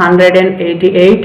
188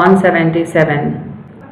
177।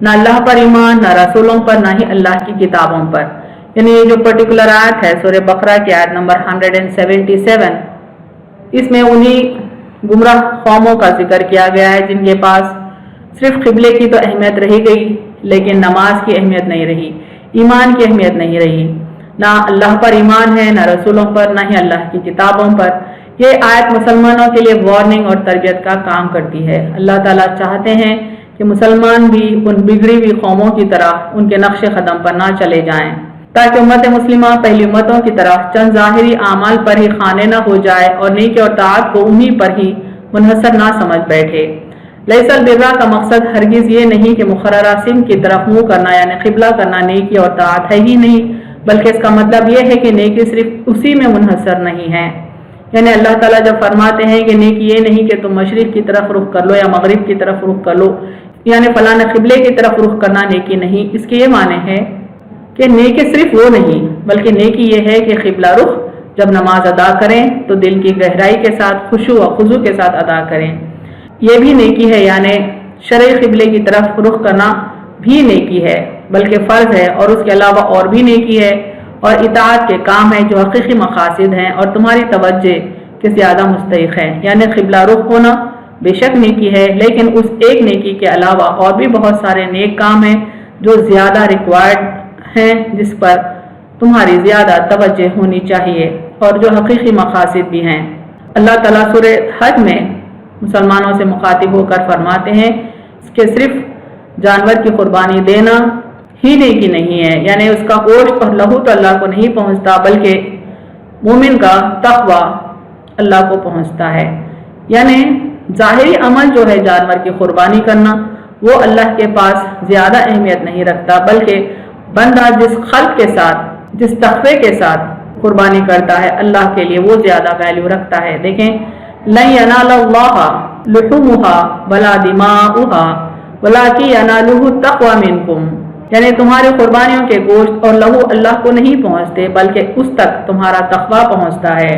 نہ اللہ پر ایمان، نہ رسولوں پر، نہ ہی اللہ کی کتابوں پر۔ یعنی یہ جو پرٹیکولر آیت ہے سورہ بقرہ کی آیت نمبر 177، اس میں انہی گمراہ قوموں کا ذکر کیا گیا ہے جن کے پاس صرف قبلے کی تو اہمیت رہی گئی، لیکن نماز کی اہمیت نہیں رہی، ایمان کی اہمیت نہیں رہی، نہ اللہ پر ایمان ہے، نہ رسولوں پر، نہ ہی اللہ کی کتابوں پر۔ یہ آیت مسلمانوں کے لیے وارننگ اور تربیت کا کام کرتی ہے۔ اللہ تعالیٰ چاہتے ہیں کہ مسلمان بھی ان بگڑی ہوئی قوموں کی طرح ان کے نقش قدم پر نہ چلے جائیں، تاکہ امت مسلمہ پہلی امتوں کی طرح چند ظاہری اعمال پر ہی خانے نہ ہو جائے اور نیکی اور طاعت کو انہی پر ہی منحصر نہ سمجھ بیٹھے۔ لیس البر کا مقصد ہرگز یہ نہیں کہ مقررہ سمت کی طرف منہ کرنا یعنی قبلہ کرنا نیکی اور طاعت ہے ہی نہیں، بلکہ اس کا مطلب یہ ہے کہ نیکی صرف اسی میں منحصر نہیں ہے۔ یعنی اللہ تعالیٰ جب فرماتے ہیں کہ نیکی یہ نہیں کہ تم مشرق کی طرف رخ کر لو یا مغرب کی طرف رخ کر لو، یعنی فلاں قبلے کی طرف رخ کرنا نیکی نہیں، اس کے یہ معنی ہے کہ نیکی صرف وہ نہیں، بلکہ نیکی یہ ہے کہ قبلہ رخ جب نماز ادا کریں تو دل کی گہرائی کے ساتھ خشوع و خضوع کے ساتھ ادا کریں، یہ بھی نیکی ہے۔ یعنی شرعی قبلے کی طرف رخ کرنا بھی نیکی ہے، بلکہ فرض ہے، اور اس کے علاوہ اور بھی نیکی ہے اور اطاعت کے کام ہیں جو حقیقی مقاصد ہیں اور تمہاری توجہ کے زیادہ مستحق ہیں۔ یعنی قبلہ رخ ہونا بے شک نیکی ہے، لیکن اس ایک نیکی کے علاوہ اور بھی بہت سارے نیک کام ہیں جو زیادہ ریکوائرڈ ہیں، جس پر تمہاری زیادہ توجہ ہونی چاہیے اور جو حقیقی مقاصد بھی ہیں۔ اللہ تعالیٰ سورہ حج میں مسلمانوں سے مخاطب ہو کر فرماتے ہیں کہ صرف جانور کی قربانی دینا ہی نیکی نہیں ہے، یعنی اس کا گوشت اور لہو تو اللہ کو نہیں پہنچتا، بلکہ مومن کا تقوی اللہ کو پہنچتا ہے۔ یعنی ظاہری عمل جو ہے جانور کی قربانی کرنا وہ اللہ کے پاس زیادہ اہمیت نہیں رکھتا، بلکہ بندہ جس خلق کے ساتھ، جس تقوی کے ساتھ قربانی کرتا ہے اللہ کے لیے وہ زیادہ ویلیو رکھتا ہے۔ دیکھیں لن ینال اللہ لحومها ولا دماؤها ولکن ینالہ التقوی منکم، یعنی تمہاری قربانیوں کے گوشت اور لہو اللہ کو نہیں پہنچتے، بلکہ اس تک تمہارا تقوی پہنچتا ہے۔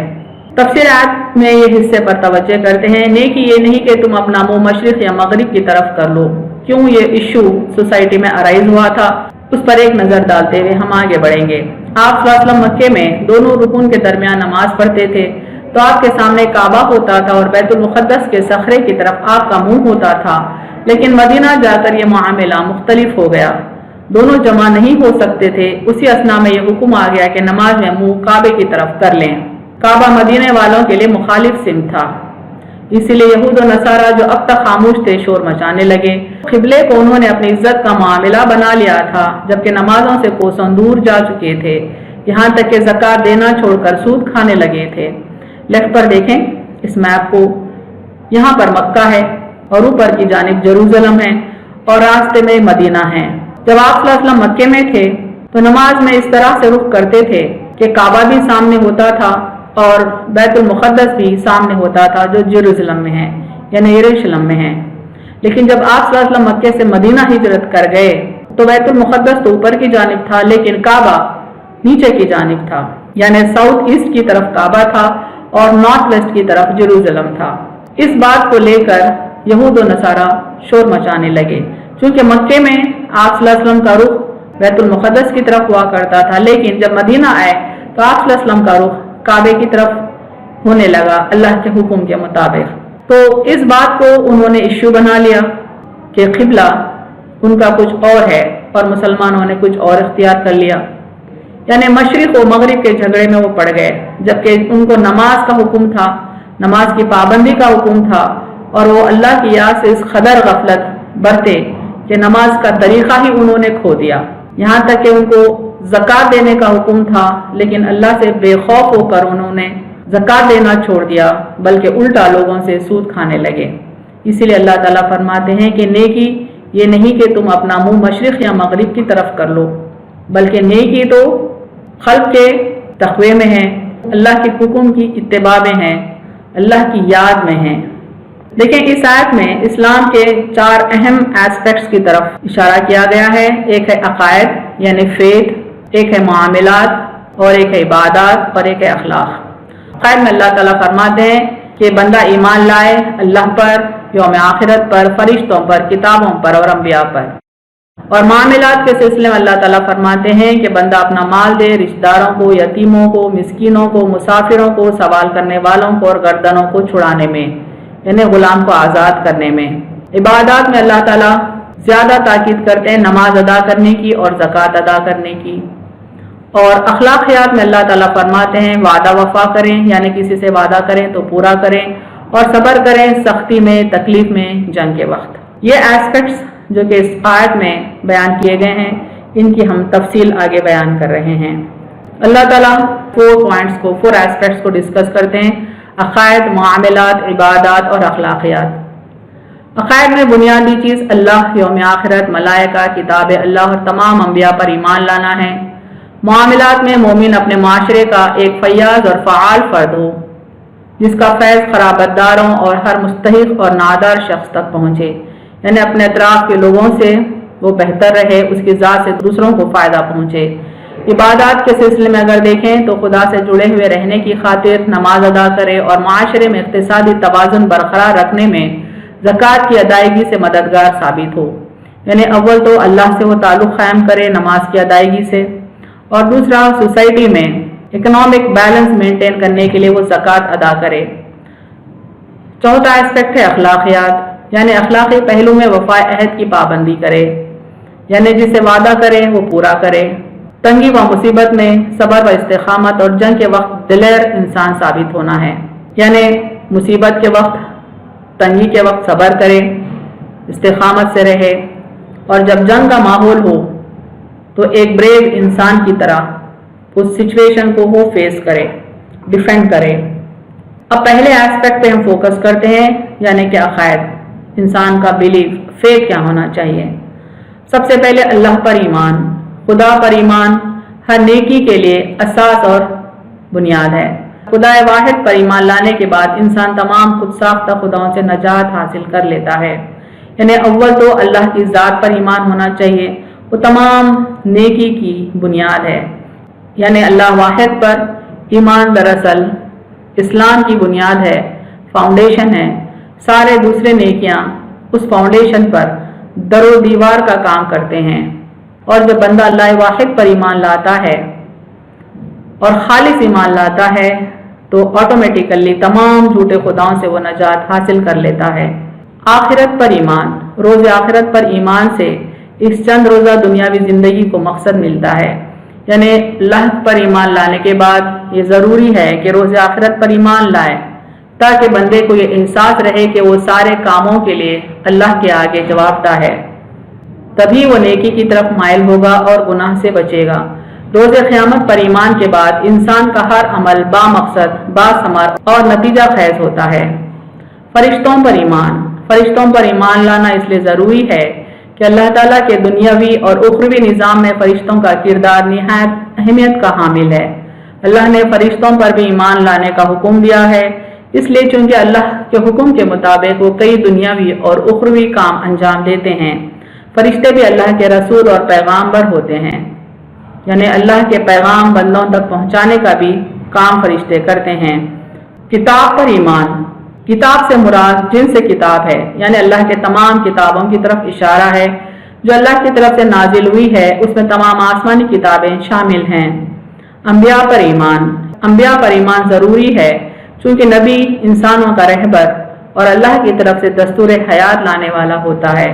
تفسیر آیت میں یہ حصے پر توجہ کرتے ہیں، نیکی یہ نہیں کہ تم اپنا منہ مشرق یا مغرب کی طرف کر لو۔ کیوں یہ ایشو سوسائٹی میں ارائز ہوا تھا، اس پر ایک نظر ڈالتے ہوئے ہم آگے بڑھیں گے۔ آپ صلی اللہ علیہ وسلم مکے میں دونوں رکن کے درمیان نماز پڑھتے تھے تو آپ کے سامنے کعبہ ہوتا تھا اور بیت المقدس کے صخرے کی طرف آپ کا منہ ہوتا تھا، لیکن مدینہ جا کر یہ معاملہ مختلف ہو گیا، دونوں جمع نہیں ہو سکتے تھے۔ اسی اثنا میں یہ حکم آ گیا کہ نماز میں منہ کعبے کی طرف کر لیں۔ کعبہ مدینے والوں کے لیے مخالف سمت تھا، اسی لیے یہود و نصارہ جو اب تک خاموش تھے شور مچانے لگے۔ قبلے کو انہوں نے اپنی عزت کا معاملہ بنا لیا تھا، جبکہ نمازوں سے کوسوں دور جا چکے تھے، یہاں تک کہ زکوٰۃ دینا چھوڑ کر سود کھانے لگے تھے۔ لیفٹ پر دیکھیں اس میپ کو، یہاں پر مکہ ہے اور اوپر کی جانب جروزلم ہے اور راستے میں مدینہ ہے۔ جب آپ صلی اللہ علیہ وسلم مکے میں تھے تو نماز میں اس طرح سے رخ کرتے تھے کہ کعبہ بھی سامنے ہوتا تھا اور بیت المقدس بھی سامنے ہوتا تھا جو جروزلم میں ہے، یعنی یروشلم میں ہے۔ لیکن جب آپ صلی اللہ علیہ وسلم مکے سے مدینہ ہجرت کر گئے تو بیت المقدس تو اوپر کی جانب تھا لیکن کعبہ نیچے کی جانب تھا، یعنی ساؤتھ ایسٹ کی طرف کعبہ تھا اور نارتھ ویسٹ کی طرف جروزلم تھا۔ اس بات کو لے کر یہود و نصارہ شور مچانے لگے، چونکہ مکے میں آپ صلی اللہ علیہ وسلم کا رخ بیت المقدس کی طرف ہوا کرتا تھا، لیکن جب مدینہ آئے تو آپ صلی اللہ علیہ وسلم کا رخ کعبے کی طرف ہونے لگا اللہ کے حکم کے مطابق۔ تو اس بات کو انہوں نے ایشو بنا لیا کہ قبلہ ان کا کچھ اور ہے اور مسلمانوں نے کچھ اور اختیار کر لیا، یعنی مشرق و مغرب کے جھگڑے میں وہ پڑ گئے، جبکہ ان کو نماز کا حکم تھا، نماز کی پابندی کا حکم تھا، اور وہ اللہ کی یاد سے اس قدر غفلت برتے کہ نماز کا طریقہ ہی انہوں نے کھو دیا، یہاں تک کہ ان کو زکوٰۃ دینے کا حکم تھا لیکن اللہ سے بے خوف ہو کر انہوں نے زکوٰۃ دینا چھوڑ دیا، بلکہ الٹا لوگوں سے سود کھانے لگے۔ اسی لیے اللہ تعالیٰ فرماتے ہیں کہ نیکی یہ نہیں کہ تم اپنا منہ مشرق یا مغرب کی طرف کر لو، بلکہ نیکی تو خلق کے تقوی میں ہے، اللہ کے حکم کی اتباع میں ہے، اللہ کی یاد میں ہے۔ لیکن اس آیت میں اسلام کے 4 اہم ایسپیکٹس کی طرف اشارہ کیا گیا ہے، ایک ہے عقائد یعنی فیتھ، ایک ہے معاملات اور ایک ہے عبادات اور ایک ہے اخلاق۔ عقائد میں اللہ تعالیٰ فرماتے ہیں کہ بندہ ایمان لائے اللہ پر، یوم آخرت پر، فرشتوں پر، کتابوں پر اور انبیاء پر۔ اور معاملات کے سلسلے میں اللہ تعالیٰ فرماتے ہیں کہ بندہ اپنا مال دے رشتہ داروں کو، یتیموں کو، مسکینوں کو، مسافروں کو، سوال کرنے والوں کو اور گردنوں کو چھڑانے میں، یعنی غلام کو آزاد کرنے میں۔ عبادات میں اللہ تعالیٰ زیادہ تاکید کرتے ہیں نماز ادا کرنے کی اور زکوٰۃ ادا کرنے کی، اور اخلاقیات میں اللہ تعالیٰ فرماتے ہیں وعدہ وفا کریں، یعنی کسی سے وعدہ کریں تو پورا کریں، اور صبر کریں سختی میں، تکلیف میں، جنگ کے وقت۔ یہ ایسپیکٹس جو کہ اس آیت میں بیان کیے گئے ہیں، ان کی ہم تفصیل آگے بیان کر رہے ہیں۔ اللہ تعالیٰ 4 ایسپیکٹس کو ڈسکس کرتے ہیں: عقائد، معاملات، عبادات اور اخلاقیات۔ عقائد میں بنیادی چیز اللہ، یوم آخرت، ملائکہ، کتاب اللہ اور تمام انبیاء پر ایمان لانا ہے۔ معاملات میں مومن اپنے معاشرے کا ایک فیاض اور فعال فرد ہو، جس کا فیض خرابتداروں اور ہر مستحق اور نادار شخص تک پہنچے، یعنی اپنے اطراف کے لوگوں سے وہ بہتر رہے، اس کی ذات سے دوسروں کو فائدہ پہنچے۔ عبادات کے سلسلے میں اگر دیکھیں تو خدا سے جڑے ہوئے رہنے کی خاطر نماز ادا کرے اور معاشرے میں اقتصادی توازن برقرار رکھنے میں زکوٰۃ کی ادائیگی سے مددگار ثابت ہو، یعنی اول تو اللہ سے وہ تعلق قائم کرے نماز کی ادائیگی سے، اور دوسرا سوسائٹی میں اکنامک بیلنس مینٹین کرنے کے لیے وہ زکوٰۃ ادا کرے۔ چوتھا ایسپیکٹ ہے اخلاقیات، یعنی اخلاقی پہلو میں وفائے عہد کی پابندی کرے، یعنی جسے وعدہ کرے وہ پورا کرے۔ تنگی و مصیبت میں صبر و استقامت اور جنگ کے وقت دلیر انسان ثابت ہونا ہے، یعنی مصیبت کے وقت، تنگی کے وقت صبر کرے، استقامت سے رہے، اور جب جنگ کا ماحول ہو تو ایک بریو انسان کی طرح اس سچویشن کو وہ فیس کرے، ڈیفینڈ کرے۔ اب پہلے ایسپیکٹ پہ ہم فوکس کرتے ہیں، یعنی کہ عقائد، انسان کا بلیف، فیتھ کیا ہونا چاہیے۔ سب سے پہلے اللہ پر ایمان، خدا پر ایمان ہر نیکی کے لیے اساس اور بنیاد ہے۔ خدا واحد پر ایمان لانے کے بعد انسان تمام خود ساختہ خداؤں سے نجات حاصل کر لیتا ہے، یعنی اول تو اللہ کی ذات پر ایمان ہونا چاہیے، وہ تمام نیکی کی بنیاد ہے، یعنی اللہ واحد پر ایمان دراصل اسلام کی بنیاد ہے، فاؤنڈیشن ہے۔ سارے دوسرے نیکیاں اس فاؤنڈیشن پر در و دیوار کا کام کرتے ہیں، اور جب بندہ اللہ واحد پر ایمان لاتا ہے اور خالص ایمان لاتا ہے تو آٹومیٹیکلی تمام جھوٹے خداؤں سے وہ نجات حاصل کر لیتا ہے۔ آخرت پر ایمان، روز آخرت پر ایمان سے اس چند روزہ دنیاوی زندگی کو مقصد ملتا ہے، یعنی اللہ پر ایمان لانے کے بعد یہ ضروری ہے کہ روز آخرت پر ایمان لائے، تاکہ بندے کو یہ احساس رہے کہ وہ سارے کاموں کے لیے اللہ کے آگے جواب دہ ہے، تبھی وہ نیکی کی طرف مائل ہوگا اور گناہ سے بچے گا۔ روز قیامت پر ایمان کے بعد انسان کا ہر عمل با مقصد، با ثمر اور نتیجہ خیز ہوتا ہے۔ فرشتوں پر ایمان، فرشتوں پر ایمان لانا اس لیے ضروری ہے کہ اللہ تعالیٰ کے دنیاوی اور اخروی نظام میں فرشتوں کا کردار نہایت اہمیت کا حامل ہے۔ اللہ نے فرشتوں پر بھی ایمان لانے کا حکم دیا ہے، اس لیے چونکہ اللہ کے حکم کے مطابق وہ کئی دنیاوی اور اخروی کام انجام دیتے ہیں۔ فرشتے بھی اللہ کے رسول اور پیغامبر ہوتے ہیں، یعنی اللہ کے پیغام بندوں تک پہنچانے کا بھی کام فرشتے کرتے ہیں۔ کتاب پر ایمان، کتاب سے مراد جن سے کتاب ہے، یعنی اللہ کے تمام کتابوں کی طرف اشارہ ہے جو اللہ کی طرف سے نازل ہوئی ہے، اس میں تمام آسمانی کتابیں شامل ہیں۔ انبیاء پر ایمان، انبیاء پر ایمان ضروری ہے چونکہ نبی انسانوں کا رہبر اور اللہ کی طرف سے دستور حیات لانے والا ہوتا ہے۔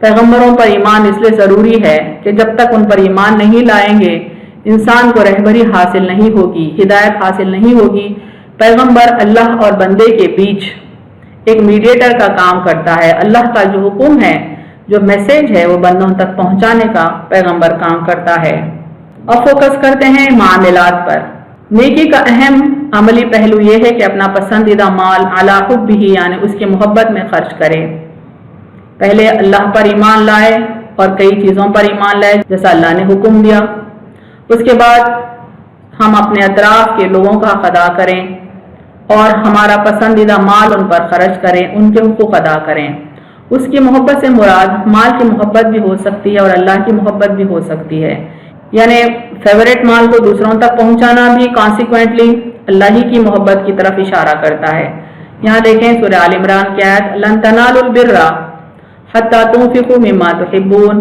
پیغمبروں پر ایمان اس لیے ضروری ہے کہ جب تک ان پر ایمان نہیں لائیں گے انسان کو رہبری حاصل نہیں ہوگی، ہدایت حاصل نہیں ہوگی۔ پیغمبر اللہ اور بندے کے بیچ ایک میڈیٹر کا کام کرتا ہے، اللہ کا جو حکم ہے، جو میسج ہے، وہ بندوں تک پہنچانے کا پیغمبر کام کرتا ہے۔ اب فوکس کرتے ہیں معاملات پر۔ نیکی کا اہم عملی پہلو یہ ہے کہ اپنا پسندیدہ مال علی حبہ، یعنی اس کی محبت میں خرچ کرے۔ پہلے اللہ پر ایمان لائے اور کئی چیزوں پر ایمان لائے جیسا اللہ نے حکم دیا، اس کے بعد ہم اپنے اطراف کے لوگوں کا حق ادا کریں اور ہمارا پسندیدہ مال ان پر خرچ کریں، ان کے حقوق ادا کریں۔ اس کی محبت سے مراد مال کی محبت بھی ہو سکتی ہے اور اللہ کی محبت بھی ہو سکتی ہے، یعنی فیوریٹ مال کو دوسروں تک پہنچانا بھی کانسیکوینٹلی اللہ ہی کی محبت کی طرف اشارہ کرتا ہے۔ یہاں دیکھیں سورہ آل عمران کی آیت لن تنالوا البر حتی تنفقوا مما تحبون،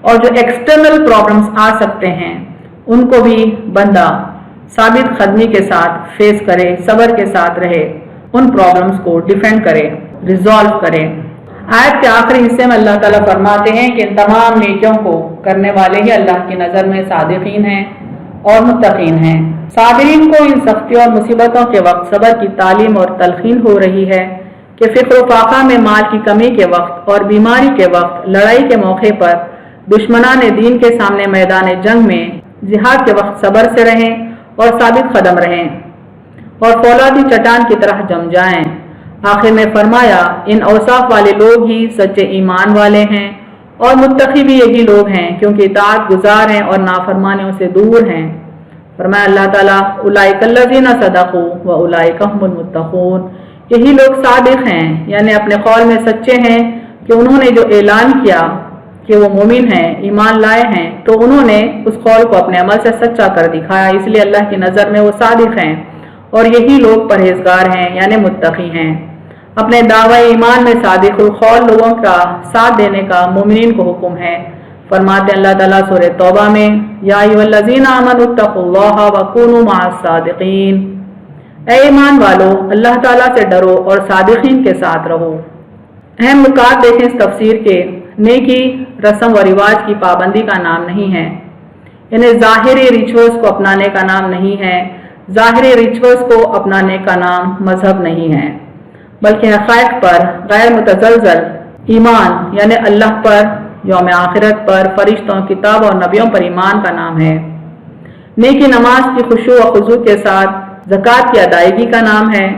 اور جو ایکسٹرنل پرابلمس آ سکتے ہیں ان کو بھی بندہ ثابت قدمی کے ساتھ فیس کرے، صبر کے ساتھ رہے، ان پرابلمس کو ڈیفینڈ کرے، ریزالو کرے۔ آیت کے آخری حصے میں اللہ تعالیٰ فرماتے ہیں کہ ان تمام نیکیوں کو کرنے والے ہی اللہ کی نظر میں صادقین ہیں اور متقین ہیں۔ صابرین کو ان سختیوں اور مصیبتوں کے وقت صبر کی تعلیم اور تلقین ہو رہی ہے کہ فقر و فاقہ میں مال کی کمی کے وقت اور بیماری کے وقت، لڑائی کے موقع پر، دشمنان دین کے سامنے میدان جنگ میں، جہاد کے وقت صبر سے رہیں اور ثابت قدم رہیں اور فولادی چٹان کی طرح جم جائیں۔ آخر میں فرمایا ان اوصاف والے لوگ ہی سچے ایمان والے ہیں اور متقی بھی یہی لوگ ہیں کیونکہ اطاعت گزار ہیں اور نافرمانیوں سے دور ہیں۔ فرمایا اللہ تعالیٰ اولئک الذین صدقوا واولئک هم المتقون، یہی لوگ صادق ہیں، یعنی اپنے قول میں سچے ہیں کہ انہوں نے جو اعلان کیا کہ وہ مومن ہیں، ایمان لائے ہیں، تو انہوں نے اس قول کو اپنے عمل سے سچا کر دکھایا، اس لیے اللہ کی نظر میں وہ صادق ہیں اور یہی لوگ پرہیزگار ہیں یعنی متقی ہیں۔ اپنے دعوی ایمان میں صادق القول لوگوں کا ساتھ دینے کا مومنین کو حکم ہے۔ فرماتے اللہ تعالیٰ سورہ توبہ میں یا ایھا الذین آمنوا اتقوا اللہ وکونوا مع الصادقین، اے ایمان والو اللہ تعالیٰ سے ڈرو اور صادقین کے ساتھ رہو۔ اہم نکات دیکھیں اس تفسیر کے۔ نیکی رسم و رواج کی پابندی کا نام نہیں ہے، یعنی ظاہری ریچولز کو اپنانے کا نام نہیں ہے، ظاہری ریچولز کو اپنانے کا نام مذہب نہیں ہے، بلکہ حقائق پر غیر متزلزل ایمان یعنی اللہ پر، یوم آخرت پر، فرشتوں، کتاب اور نبیوں پر ایمان کا نام ہے۔ نیکی نماز کی خشوع و خضوع کے ساتھ زکوٰۃ کی ادائیگی کا نام ہے۔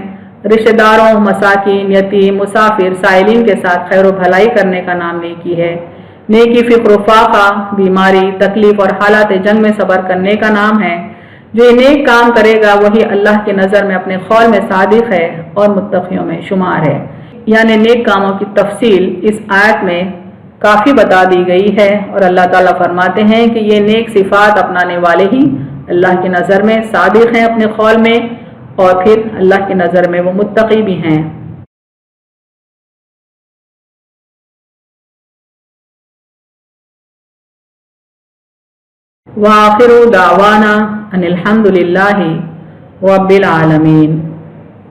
رشتہ داروں، مساکین، یتیم، مسافر، سائلین کے ساتھ خیر و بھلائی کرنے کا نام نیکی ہے۔ نیکی فقر و فاقہ، بیماری، تکلیف اور حالات جنگ میں صبر کرنے کا نام ہے۔ جو یہ نیک کام کرے گا وہی اللہ کی نظر میں اپنے قول میں صادق ہے اور متقیوں میں شمار ہے۔ یعنی نیک کاموں کی تفصیل اس آیت میں کافی بتا دی گئی ہے اور اللہ تعالیٰ فرماتے ہیں کہ یہ نیک صفات اپنانے والے ہی اللہ کی نظر میں صادق ہیں اپنے قول میں، اور پھر اللہ کی نظر میں وہ متقی بھی ہیں۔ وآخر دعوانا ان الحمد للہ رب العالمین۔